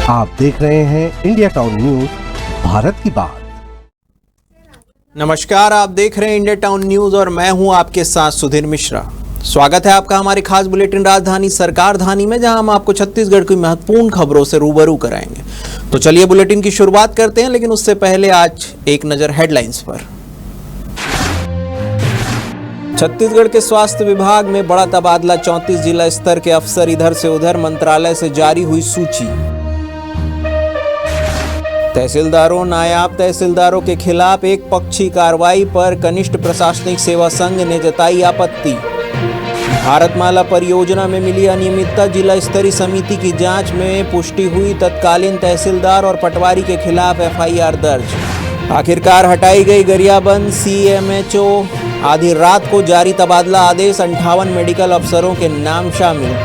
आप देख रहे हैं इंडिया टाउन न्यूज, भारत की बात। नमस्कार, आप देख रहे हैं इंडिया टाउन न्यूज और मैं हूं आपके साथ सुधीर मिश्रा। स्वागत है आपका हमारे खास बुलेटिन राजधानी सरकार धानी में, जहां हम आपको छत्तीसगढ़ की महत्वपूर्ण खबरों से रूबरू कराएंगे। तो चलिए बुलेटिन की शुरुआत करते हैं, लेकिन उससे पहले आज एक नजर हेडलाइंस पर। छत्तीसगढ़ के स्वास्थ्य विभाग में बड़ा तबादला, 34 जिला स्तर के अफसर इधर से उधर, मंत्रालय से जारी हुई सूची। तहसीलदारों, नायाब तहसीलदारों के खिलाफ एक पक्षी कार्रवाई पर कनिष्ठ प्रशासनिक सेवा संघ ने जताई आपत्ति। भारतमाला परियोजना में मिली अनियमितता, जिला स्तरीय समिति की जांच में पुष्टि हुई, तत्कालीन तहसीलदार और पटवारी के खिलाफ एफआईआर दर्ज। आखिरकार हटाई गई गरियाबंद सीएमएचओ, आधी रात को जारी तबादला आदेश, 58 मेडिकल अफसरों के नाम शामिल।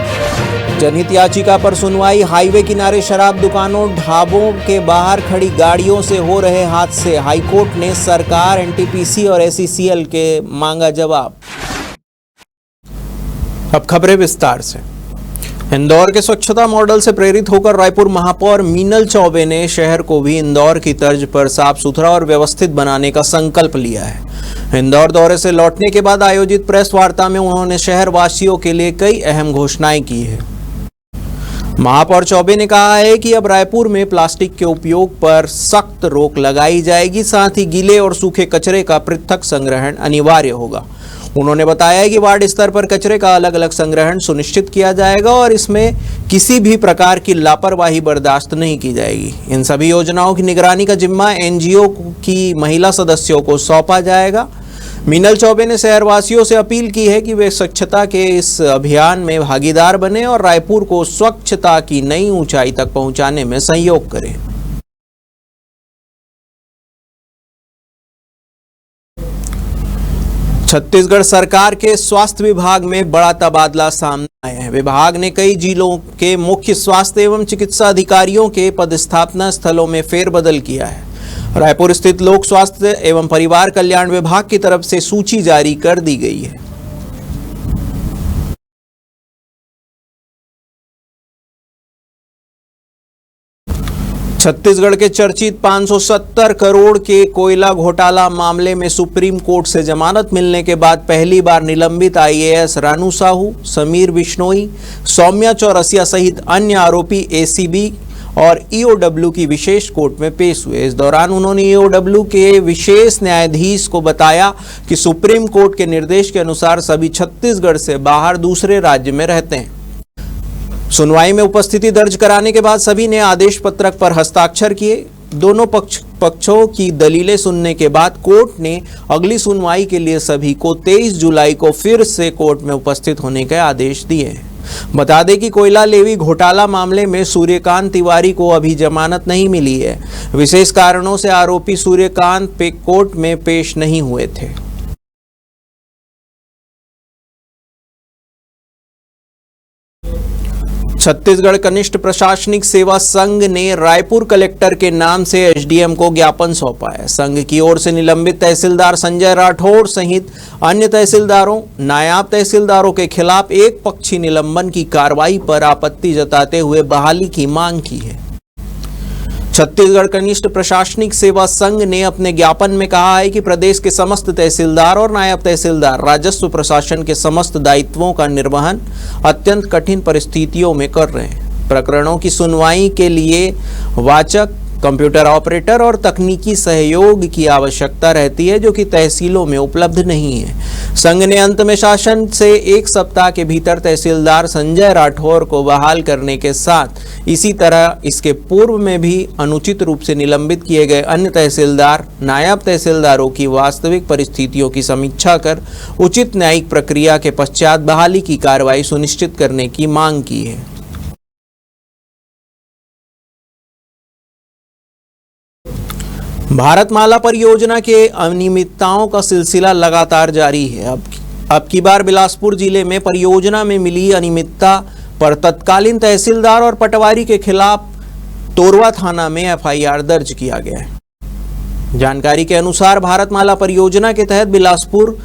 जनहित याचिका पर सुनवाई, हाईवे किनारे शराब दुकानों, ढाबों के बाहर खड़ी गाड़ियों से हो रहे हादसे, हाईकोर्ट ने सरकार, एनटीपीसी और एसईसीएल के मांगा जवाब। अब खबरें विस्तार से। इंदौर के स्वच्छता मॉडल से प्रेरित होकर रायपुर महापौर मीनल चौबे ने शहर को भी इंदौर की तर्ज पर साफ सुथरा और व्यवस्थित बनाने का संकल्प लिया है। इंदौर दौरे से लौटने के बाद आयोजित प्रेस वार्ता में उन्होंने शहर वासियों के लिए कई अहम घोषणाएं की है। महापौर चौबे ने कहा है कि अब रायपुर में प्लास्टिक के उपयोग पर सख्त रोक लगाई जाएगी, साथ ही गीले और सूखे कचरे का पृथक संग्रहण अनिवार्य होगा। उन्होंने बताया कि वार्ड स्तर पर कचरे का अलग अलग संग्रहण सुनिश्चित किया जाएगा और इसमें किसी भी प्रकार की लापरवाही बर्दाश्त नहीं की जाएगी। इन सभी योजनाओं की निगरानी का जिम्मा एनजीओ की महिला सदस्यों को सौंपा जाएगा। मीनल चौबे ने शहरवासियों से अपील की है कि वे स्वच्छता के इस अभियान में भागीदार बने और रायपुर को स्वच्छता की नई ऊंचाई तक पहुंचाने में सहयोग करें। छत्तीसगढ़ सरकार के स्वास्थ्य विभाग में बड़ा तबादला सामने आया है। विभाग ने कई जिलों के मुख्य स्वास्थ्य एवं चिकित्सा अधिकारियों के पदस्थापना स्थलों में फेरबदल किया है। रायपुर स्थित लोक स्वास्थ्य एवं परिवार कल्याण विभाग की तरफ से सूची जारी कर दी गई है। छत्तीसगढ़ के चर्चित 570 करोड़ के कोयला घोटाला मामले में सुप्रीम कोर्ट से जमानत मिलने के बाद पहली बार निलंबित आईएएस रानू साहू, समीर बिश्नोई, सौम्या चौरसिया सहित अन्य आरोपी एसीबी और ईओडब्ल्यू की विशेष कोर्ट में पेश हुए। इस दौरान उन्होंने ईओडब्ल्यू के विशेष न्यायाधीश को बताया कि सुप्रीम कोर्ट के निर्देश के अनुसार सभी छत्तीसगढ़ से बाहर दूसरे राज्य में रहते हैं। सुनवाई में उपस्थिति दर्ज कराने के बाद सभी ने आदेश पत्रक पर हस्ताक्षर किए। दोनों पक्षों की दलीलें सुनने के बाद कोर्ट ने अगली सुनवाई के लिए सभी को 23 जुलाई को फिर से कोर्ट में उपस्थित होने के आदेश दिए हैं। बता दें कि कोयला लेवी घोटाला मामले में सूर्यकांत तिवारी को अभी जमानत नहीं मिली है। विशेष कारणों से आरोपी सूर्यकांत कोर्ट में पेश नहीं हुए थे। छत्तीसगढ़ कनिष्ठ प्रशासनिक सेवा संघ ने रायपुर कलेक्टर के नाम से एसडीएम को ज्ञापन सौंपा है। संघ की ओर से निलंबित तहसीलदार संजय राठौर सहित अन्य तहसीलदारों, नायाब तहसीलदारों के खिलाफ एक पक्षी निलंबन की कार्रवाई पर आपत्ति जताते हुए बहाली की मांग की है। छत्तीसगढ़ कनिष्ठ प्रशासनिक सेवा संघ ने अपने ज्ञापन में कहा है कि प्रदेश के समस्त तहसीलदार और नायब तहसीलदार राजस्व प्रशासन के समस्त दायित्वों का निर्वहन अत्यंत कठिन परिस्थितियों में कर रहे हैं। प्रकरणों की सुनवाई के लिए वाचक, कंप्यूटर ऑपरेटर और तकनीकी सहयोग की आवश्यकता रहती है, जो कि तहसीलों में उपलब्ध नहीं है। संघ ने अंत में शासन से 1 सप्ताह के भीतर तहसीलदार संजय राठौर को बहाल करने के साथ इसी तरह इसके पूर्व में भी अनुचित रूप से निलंबित किए गए अन्य तहसीलदार, नायब तहसीलदारों की वास्तविक परिस्थितियों की समीक्षा कर उचित न्यायिक प्रक्रिया के पश्चात बहाली की कार्रवाई सुनिश्चित करने की मांग की है। भारतमाला परियोजना के अनियमितताओं का सिलसिला लगातार जारी है। अब की बार बिलासपुर जिले में परियोजना में मिली अनियमितता पर तत्कालीन तहसीलदार और पटवारी के खिलाफ तोरवा थाना में एफआईआर दर्ज किया गया है। जानकारी के अनुसार भारतमाला परियोजना के तहत बिलासपुर,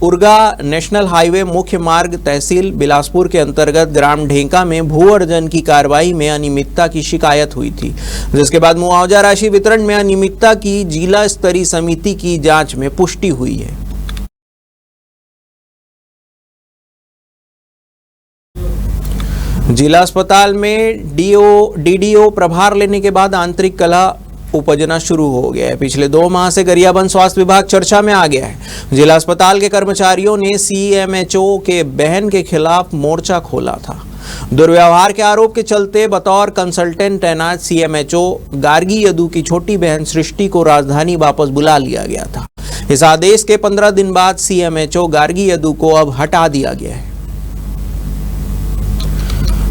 उरगा नेशनल हाईवे मुख्य मार्ग तहसील बिलासपुर के अंतर्गत ग्राम ढेंका में भू अर्जन की कार्रवाई में अनियमितता की शिकायत हुई थी, जिसके बाद मुआवजा राशि वितरण में अनियमितता की जिला स्तरीय समिति की जांच में पुष्टि हुई है। जिला अस्पताल में डीडीओ प्रभार लेने के बाद आंतरिक कलह उपजना शुरू हो गया है। पिछले 2 माह से गरियाबंद स्वास्थ्य विभाग चर्चा में आ गया है। जिला अस्पताल के कर्मचारियों ने सीएमएचओ के बहन के खिलाफ मोर्चा खोला था। दुर्व्यवहार के आरोप के चलते बतौर कंसल्टेंट तैनात सीएमएचओ गार्गी यदू की छोटी बहन सृष्टि को राजधानी वापस बुला लिया गया था। इस आदेश के 15 दिन बाद सीएमएचओ गार्गी यदू को अब हटा दिया गया है।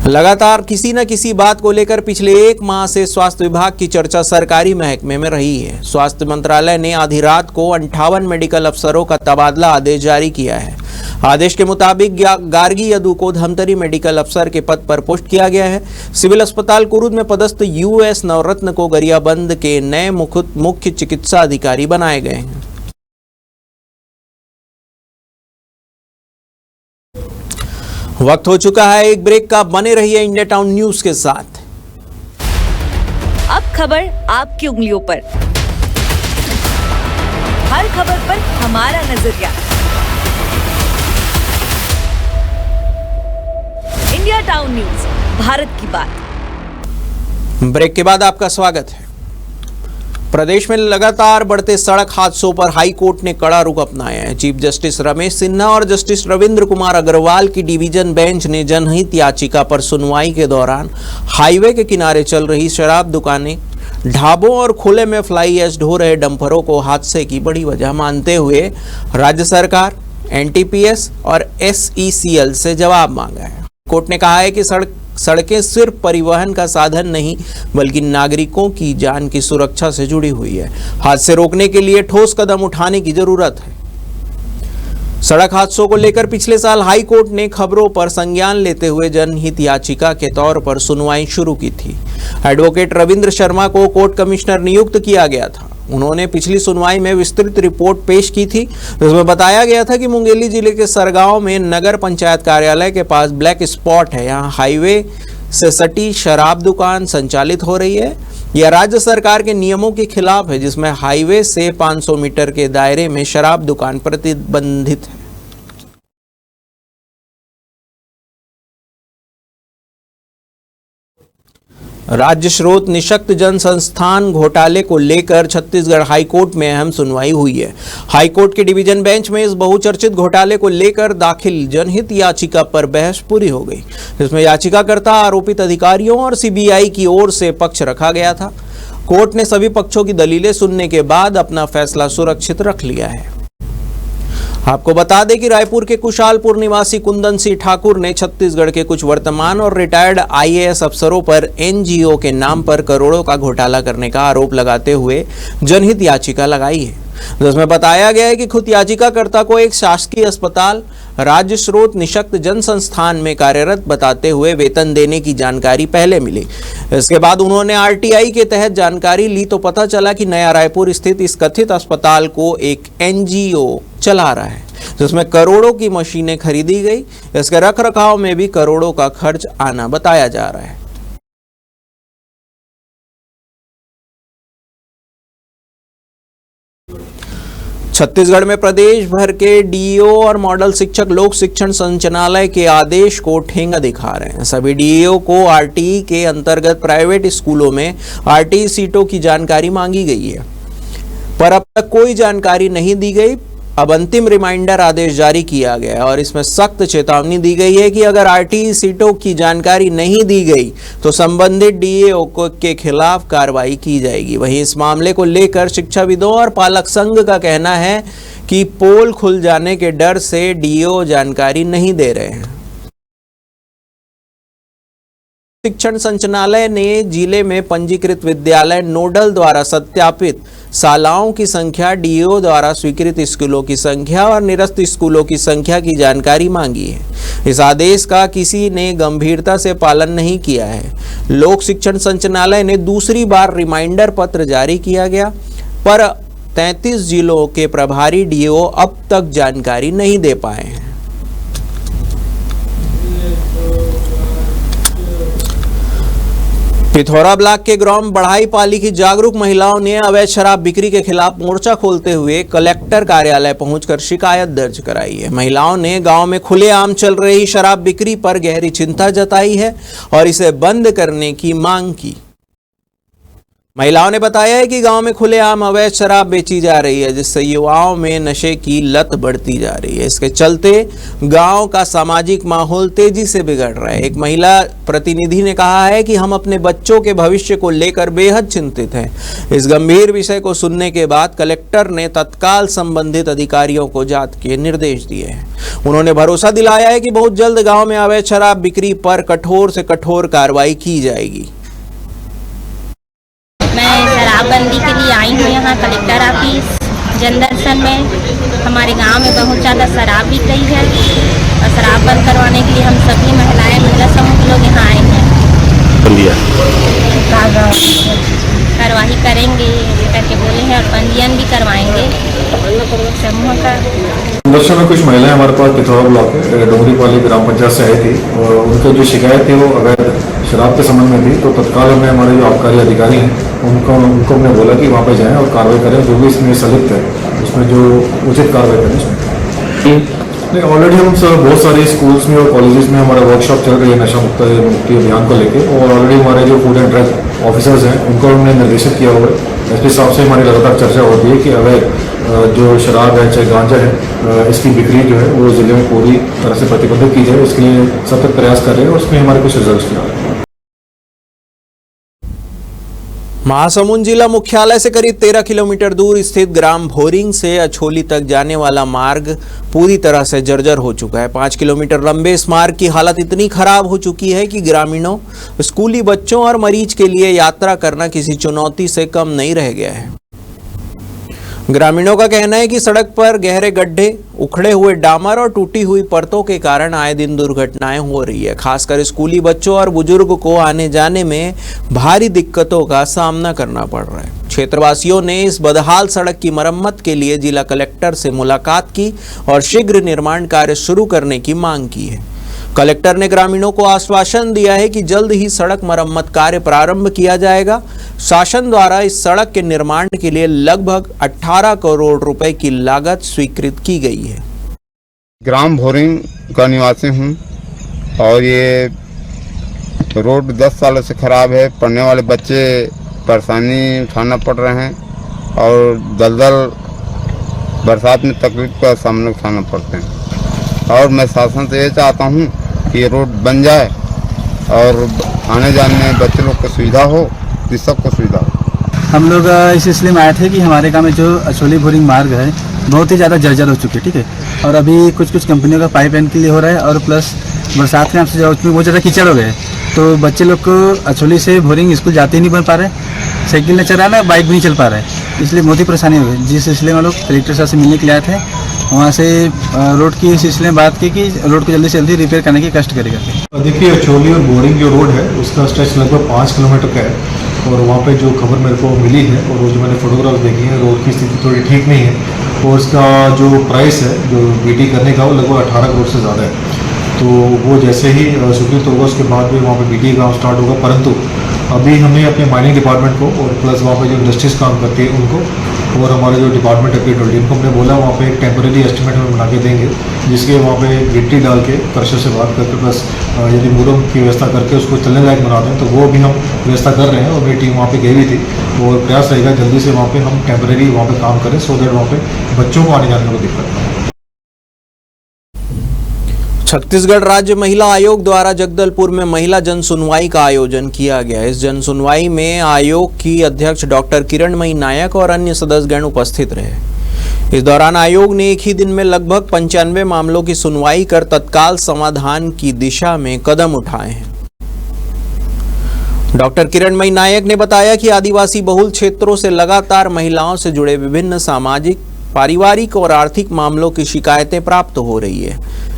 लगातार किसी न किसी बात को लेकर पिछले 1 माह से स्वास्थ्य विभाग की चर्चा सरकारी महकमे में रही है। स्वास्थ्य मंत्रालय ने आधी रात को 58 मेडिकल अफसरों का तबादला आदेश जारी किया है। आदेश के मुताबिक गार्गी यदू को धमतरी मेडिकल अफसर के पद पर पुष्ट किया गया है। सिविल अस्पताल कुरुद में पदस्थ यूएस नवरत्न को गरियाबंद के नए मुख्य चिकित्सा अधिकारी बनाए गए हैं। वक्त हो चुका है एक ब्रेक का, बने रहिए इंडिया टाउन न्यूज के साथ। अब खबर आपकी उंगलियों पर, हर खबर पर हमारा नजरिया। इंडिया टाउन न्यूज, भारत की बात। ब्रेक के बाद आपका स्वागत है। प्रदेश में लगातार बढ़ते सड़क हादसों पर हाई कोर्ट ने कड़ा रुख अपनाया है। चीफ जस्टिस रमेश सिन्हा और जस्टिस रविंद्र कुमार अग्रवाल की डिवीजन बेंच ने जनहित याचिका पर सुनवाई के दौरान हाईवे के किनारे चल रही शराब दुकानें, ढाबों और खुले में फ्लाई ऐश ढो रहे डंपरों को हादसे की बड़ी वजह मानते हुए राज्य सरकार, एनटीपीएस और एसईसीएल से जवाब मांगा है। कोर्ट ने कहा है कि सड़कें सिर्फ परिवहन का साधन नहीं बल्कि नागरिकों की जान की सुरक्षा से जुड़ी हुई है। हादसे रोकने के लिए ठोस कदम उठाने की जरूरत है। सड़क हादसों को लेकर पिछले साल हाई कोर्ट ने खबरों पर संज्ञान लेते हुए जनहित याचिका के तौर पर सुनवाई शुरू की थी। एडवोकेट रविंद्र शर्मा को कोर्ट कमिश्नर नियुक्त किया गया था। उन्होंने पिछली सुनवाई में विस्तृत रिपोर्ट पेश की थी, जिसमें बताया गया था कि मुंगेली जिले के सरगांव में नगर पंचायत कार्यालय के पास ब्लैक स्पॉट है। यहाँ हाईवे से सटी शराब दुकान संचालित हो रही है। यह राज्य सरकार के नियमों के खिलाफ है, जिसमें हाईवे से 500 मीटर के दायरे में शराब दुकान प्रतिबंधित है। राज्य स्रोत निशक्त जन संस्थान घोटाले को लेकर छत्तीसगढ़ हाईकोर्ट में अहम सुनवाई हुई है। हाईकोर्ट के डिवीजन बेंच में इस बहुचर्चित घोटाले को लेकर दाखिल जनहित याचिका पर बहस पूरी हो गई, जिसमें याचिकाकर्ता, आरोपित अधिकारियों और सीबीआई की ओर से पक्ष रखा गया था। कोर्ट ने सभी पक्षों की दलीलें सुनने के बाद अपना फैसला सुरक्षित रख लिया है। आपको बता दें कि रायपुर के कुशालपुर निवासी कुंदन सिंह ठाकुर ने छत्तीसगढ़ के कुछ वर्तमान और रिटायर्ड आईएएस अफसरों पर एनजीओ के नाम पर करोड़ों का घोटाला करने का आरोप लगाते हुए जनहित याचिका लगाई है, जिसमें बताया गया है कि खुद याचिकाकर्ता को एक शासकीय अस्पताल, राज्य स्रोत निशक्त जन संस्थान में कार्यरत बताते हुए वेतन देने की जानकारी पहले मिली। इसके बाद उन्होंने आरटीआई के तहत जानकारी ली तो पता चला कि नया रायपुर स्थित इस कथित अस्पताल को एक एनजीओ चला रहा है, जिसमें करोड़ों की मशीनें खरीदी गई। इसके रखरखाव में भी करोड़ों का खर्च आना बताया जा रहा है। छत्तीसगढ़ में प्रदेश भर के डीईओ और मॉडल शिक्षक लोक शिक्षण संचालनालय के आदेश को ठेंगा दिखा रहे हैं। सभी डीईओ को आरटीई के अंतर्गत प्राइवेट स्कूलों में आरटीई सीटों की जानकारी मांगी गई है, पर अब तक कोई जानकारी नहीं दी गई। अब अंतिम रिमाइंडर आदेश जारी किया गया है और इसमें सख्त चेतावनी दी गई है कि अगर आरटीई सीटों की जानकारी नहीं दी गई तो संबंधित डीईओ के खिलाफ कार्रवाई की जाएगी। वहीं इस मामले को लेकर शिक्षाविदों और पालक संघ का कहना है कि पोल खुल जाने के डर से डीईओ जानकारी नहीं दे रहे हैं। शिक्षण संचालनालय ने जिले में पंजीकृत विद्यालय नोडल द्वारा सत्यापित शालाओं की संख्या, डीईओ द्वारा स्वीकृत स्कूलों की संख्या और निरस्त स्कूलों की संख्या की जानकारी मांगी है। इस आदेश का किसी ने गंभीरता से पालन नहीं किया है। लोक शिक्षण संचालनालय ने दूसरी बार रिमाइंडर पत्र जारी किया गया, पर 33 जिलों के प्रभारी डीओ अब तक जानकारी नहीं दे पाए हैं। पिथौरा ब्लॉक के ग्राम बढ़ाईपाली की जागरूक महिलाओं ने अवैध शराब बिक्री के खिलाफ मोर्चा खोलते हुए कलेक्टर कार्यालय पहुंचकर शिकायत दर्ज कराई है। महिलाओं ने गांव में खुलेआम चल रही शराब बिक्री पर गहरी चिंता जताई है और इसे बंद करने की मांग की। महिलाओं ने बताया है कि गांव में खुलेआम अवैध शराब बेची जा रही है, जिससे युवाओं में नशे की लत बढ़ती जा रही है। इसके चलते गांव का सामाजिक माहौल तेजी से बिगड़ रहा है। एक महिला प्रतिनिधि ने कहा है कि हम अपने बच्चों के भविष्य को लेकर बेहद चिंतित हैं। इस गंभीर विषय को सुनने के बाद कलेक्टर ने तत्काल संबंधित अधिकारियों को जांच के निर्देश दिए हैं। उन्होंने भरोसा दिलाया है कि बहुत जल्द गाँव में अवैध शराब बिक्री पर कठोर से कठोर कार्रवाई की जाएगी। मैं शराबबंदी के लिए आई हूँ यहाँ कलेक्टर ऑफिस जनदर्शन में। हमारे गांव में बहुत ज़्यादा शराब बिक रही है और शराब बंद करवाने के लिए हम सभी महिलाएं महिला समूह के लोग यहाँ आए हैं। कार्रवाई करेंगे करके बोले हैं और पंजीयन भी करवाएंगे समूह का। दर्शन में कुछ महिलाएं हमारे पास पिथौरा ब्लॉक के डोंगरीपाली ग्राम पंचायत से आई थी और उनकी जो शिकायत थी वो अवैध शराब के संबंध में थी। तो तत्काल हमने हमारे जो आबकारी अधिकारी हैं उनको हमने बोला कि वहाँ पे जाएं और कार्रवाई करें, जो भी इसमें संलिप्त है उसमें जो उचित कार्रवाई करें इसमें। नहीं, ऑलरेडी हम बहुत सारे स्कूल्स में और कॉलेजेस में हमारा वर्कशॉप चल रही है नशा मुक्ति अभियान को लेकर, और ऑलरेडी हमारे जो फूड एंड ड्रग ऑफिसर्स हैं उनको हमने निर्देशित किया हुआ है। एसपी साहब से हमारी लगातार चर्चा होती है कि अवैध जो शराब है चाहे गांजा है इसकी बिक्री जो है वो जिले में पूरी तरह से प्रतिबंधित की जाए। इसके लिए सतत प्रयास कर रहे हैं और उसमें हमारे कुछ रिजल्ट भी आ रहे हैं। महासमुंद जिला मुख्यालय से करीब 13 किलोमीटर दूर स्थित ग्राम भोरिंग से अछोली तक जाने वाला मार्ग पूरी तरह से जर्जर हो चुका है। 5 किलोमीटर लंबे इस मार्ग की हालत इतनी खराब हो चुकी है कि ग्रामीणों, स्कूली बच्चों और मरीज के लिए यात्रा करना किसी चुनौती से कम नहीं रह गया है। ग्रामीणों का कहना है कि सड़क पर गहरे गड्ढे, उखड़े हुए डामर और टूटी हुई परतों के कारण आए दिन दुर्घटनाएं हो रही है। खासकर स्कूली बच्चों और बुजुर्ग को आने जाने में भारी दिक्कतों का सामना करना पड़ रहा है। क्षेत्रवासियों ने इस बदहाल सड़क की मरम्मत के लिए जिला कलेक्टर से मुलाकात की और शीघ्र निर्माण कार्य शुरू करने की मांग की है। कलेक्टर ने ग्रामीणों को आश्वासन दिया है कि जल्द ही सड़क मरम्मत कार्य प्रारंभ किया जाएगा। शासन द्वारा इस सड़क के निर्माण के लिए लगभग 18 करोड़ रुपए की लागत स्वीकृत की गई है। ग्राम भोरिंग का निवासी हूँ और ये रोड 10 सालों से खराब है। पढ़ने वाले बच्चे परेशानी उठाना पड़ रहे हैं और दलदल बरसात में तकलीफ का सामना उठाना पड़ते हैं। और मैं शासन से ये चाहता हूँ कि ये रोड बन जाए और आने जाने में बच्चे लोग को सुविधा हो, सबको सुविधा हो। हम लोग इस इसलिए में आए थे कि हमारे गांव में जो अछोली भोरिंग मार्ग है बहुत ही ज़्यादा जर्जर हो चुकी है, ठीक है। और अभी कुछ कंपनियों का पाइप लाइन के लिए हो रहा है और प्लस बरसात के नाम से उसमें बहुत ज़्यादा कीचड़ हो गए, तो बच्चे लोग को अछोली से भोरिंग स्कूल जाते ही नहीं बन पा रहे, साइकिल नहीं चल रहा है, बाइक भी नहीं चल पा रहा है, इसलिए बहुत ही परेशानी हो गई। जिस सिलसिले में लोग कलेक्टर साहब से मिलने के लिए आए थे, वहाँ से रोड की सिलसिले में बात की कि रोड को जल्दी से जल्दी रिपेयर करने की कष्ट करेगा। देखिए, अछोली और बोरिंग जो रोड है उसका स्ट्रेच लगभग 5 किलोमीटर का है और वहाँ पे जो खबर मेरे को मिली है और वो जो मैंने फोटोग्राफ देखी है, रोड की स्थिति थोड़ी ठीक नहीं है और उसका जो प्राइस है जो बीटी करने का वो लगभग 18 करोड़ से ज़्यादा है। तो वो जैसे ही स्वीकृत होगा उसके बाद भी वहाँ पे बीटी काम स्टार्ट होगा, परंतु अभी हमें अपने माइनिंग डिपार्टमेंट को और प्लस वहाँ पे जो इंडस्ट्रीज काम करती है उनको और हमारे जो डिपार्टमेंट है पीडब्ल्यूडी इनको हमने बोला वहाँ पे एक टेम्परेरी एस्टिमेट हम बना के देंगे, जिसके वहाँ पे गिट्टी डाल के क्रशर से बात करके प्लस यदि मुरम की व्यवस्था करके उसको चलने लायक बना दें, तो वो भी हम व्यवस्था कर रहे हैं और मेरी टीम वहाँ पे गई हुई थी और प्रयास रहेगा जल्दी से वहाँ पे हम टेम्परेरी वहाँ पे काम करें सो दैट वहाँ पे बच्चों को आने जाने में दिक्कत ना हो। छत्तीसगढ़ राज्य महिला आयोग द्वारा जगदलपुर में महिला जन सुनवाई का आयोजन किया गया। इस जन सुनवाई में आयोग की अध्यक्ष डॉक्टर किरणमयी नायक और अन्य सदस्यगण उपस्थित रहे। इस दौरान आयोग ने एक ही दिन में लगभग 95 मामलों की सुनवाई कर तत्काल समाधान की दिशा में कदम उठाए हैं। डॉक्टर किरणमयी नायक ने बताया कि आदिवासी बहुल क्षेत्रों से लगातार महिलाओं से जुड़े विभिन्न सामाजिक, पारिवारिक और आर्थिक मामलों की शिकायतें प्राप्त हो रही है।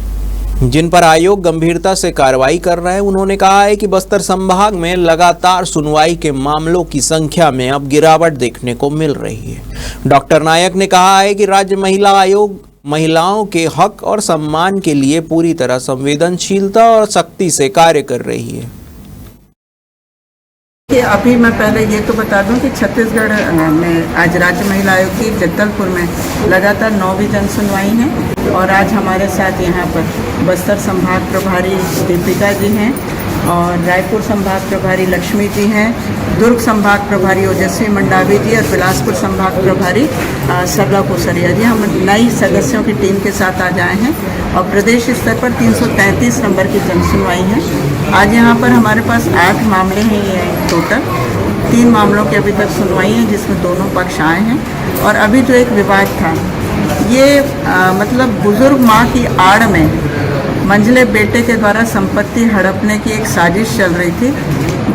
जिन पर आयोग गंभीरता से कार्रवाई कर रहा है। उन्होंने कहा है कि बस्तर संभाग में लगातार सुनवाई के मामलों की संख्या में अब गिरावट देखने को मिल रही है। डॉक्टर नायक ने कहा है कि राज्य महिला आयोग महिलाओं के हक और सम्मान के लिए पूरी तरह संवेदनशीलता और सख्ती से कार्य कर रही है। कि अभी मैं पहले ये तो बता दूं कि छत्तीसगढ़ में आज राज्य महिला आयोग की जगदलपुर में लगातार 9वीं जन सुनवाई है और आज हमारे साथ यहाँ पर बस्तर संभाग प्रभारी दीपिका जी हैं और रायपुर संभाग प्रभारी लक्ष्मी जी हैं, दुर्ग संभाग प्रभारी ओजस्वी मंडावी जी और बिलासपुर संभाग प्रभारी सरला कोसरिया जी। हम नई सदस्यों की टीम के साथ आज आए हैं और प्रदेश स्तर पर 333 नंबर की जन सुनवाई है। आज यहाँ पर हमारे पास 8 मामले हैं ये टोटल। 3 मामलों की अभी तक सुनवाई है जिसमें दोनों पक्ष आए हैं और अभी जो एक विवाद था ये मतलब बुजुर्ग माँ की आड़ में मंझले बेटे के द्वारा संपत्ति हड़पने की एक साजिश चल रही थी।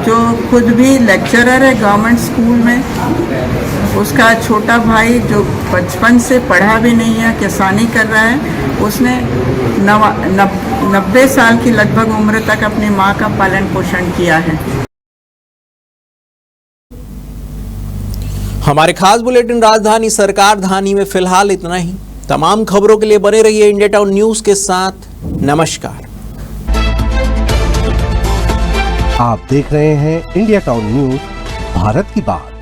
जो खुद भी लेक्चरर है गवर्नमेंट स्कूल में, उसका छोटा भाई जो बचपन से पढ़ा भी नहीं है, किसानी कर रहा है, उसने 90 साल की लगभग उम्र तक अपनी माँ का पालन पोषण किया है। हमारे खास बुलेटिन राजधानी सरकार धानी में फिलहाल इतना ही। तमाम खबरों के लिए बने रहिए इंडिया टाउन न्यूज के साथ। नमस्कार। आप देख रहे हैं इंडिया टाउन न्यूज, भारत की बात।